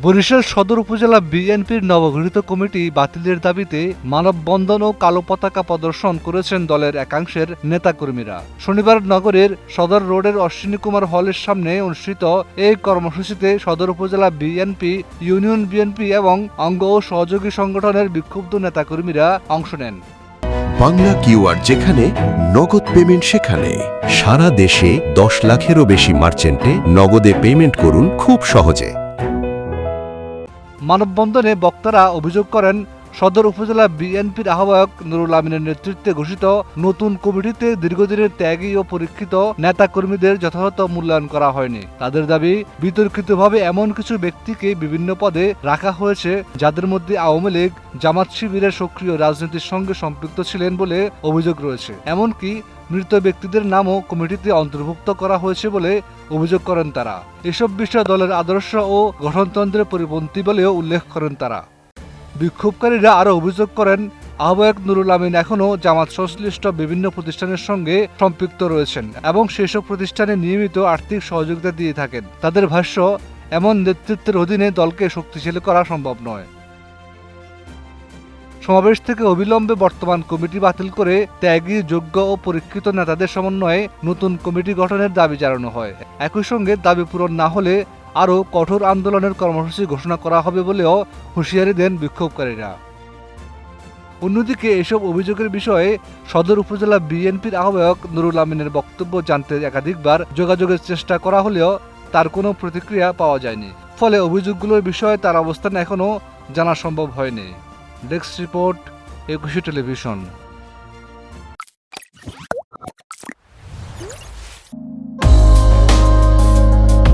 বরিশাল সদর উপজেলা বিএনপির নবগঠিত কমিটি বাতিলের দাবিতে মানববন্ধন ও কালো পতাকা প্রদর্শন করেছেন দলের একাংশের নেতাকর্মীরা। শনিবার নগরের সদর রোডের অশ্বিনী কুমার হলের সামনে অনুষ্ঠিত এই কর্মসূচিতে সদর উপজেলা বিএনপি, ইউনিয়ন বিএনপি এবং অঙ্গ ও সহযোগী সংগঠনের বিক্ষুব্ধ নেতাকর্মীরা অংশ নেন। বাংলা কিউআর যেখানে নগদ পেমেন্ট সেখানে। সারা দেশে 10 লাখেরও বেশি মার্চেন্টে নগদে পেমেন্ট করুন খুব সহজে। মানববন্ধনে বক্তারা অভিযোগ করেন, সদর উপজেলা বিএনপির আহ্বায়ক নুরুল আমিনের নেতৃত্বে ঘোষিত নতুন কমিটিতে দীর্ঘদিনের ত্যাগী ও পরীক্ষিত নেতাকর্মীদের যথাযথ মূল্যায়ন করা হয়নি। তাদের দাবি, বিতর্কিতভাবে এমন কিছু ব্যক্তিকে বিভিন্ন পদে রাখা হয়েছে যাদের মধ্যে আওয়ামী লীগ, জামাত শিবিরের সক্রিয় রাজনীতির সঙ্গে সম্পৃক্ত ছিলেন বলে অভিযোগ রয়েছে। এমনকি মৃত ব্যক্তিদের নামও কমিটিতে অন্তর্ভুক্ত করা হয়েছে বলে অভিযোগ করেন তারা। এসব বিষয় দলের আদর্শ ও গঠনতন্ত্রের পরিপন্থী বলেও উল্লেখ করেন তারা। বিক্ষোভকারীরা আরও অভিযোগ করেন, আহ্বায়ক নুরুল আমিন এখনও জামাত সংশ্লিষ্ট বিভিন্ন প্রতিষ্ঠানের সঙ্গে সম্পৃক্ত রয়েছেন এবং সেসব প্রতিষ্ঠানে নিয়মিত আর্থিক সহযোগিতা দিয়ে থাকেন। তাদের ভাষ্য, এমন নেতৃত্বের অধীনে দলকে শক্তিশালী করা সম্ভব নয়। সমাবেশ থেকে অবিলম্বে বর্তমান কমিটি বাতিল করে ত্যাগী, যোগ্য ও পরীক্ষিত নেতাদের সমন্বয়ে নতুন কমিটি গঠনের দাবি জানানো হয়। একই সঙ্গে দাবি পূরণ না হলে আরও কঠোর আন্দোলনের কর্মসূচি ঘোষণা করা হবে বলেও হুঁশিয়ারি দেন বিক্ষোভকারীরা। অন্যদিকে এসব অভিযোগের বিষয়ে সদর উপজেলা বিএনপির আহ্বায়ক নুরুল আমিনের বক্তব্য জানতে একাধিকবার যোগাযোগের চেষ্টা করা হলেও তার কোনো প্রতিক্রিয়া পাওয়া যায়নি। ফলে অভিযোগগুলোর বিষয়ে তার অবস্থান এখনও জানা সম্ভব হয়নি। Desk report, 21 television.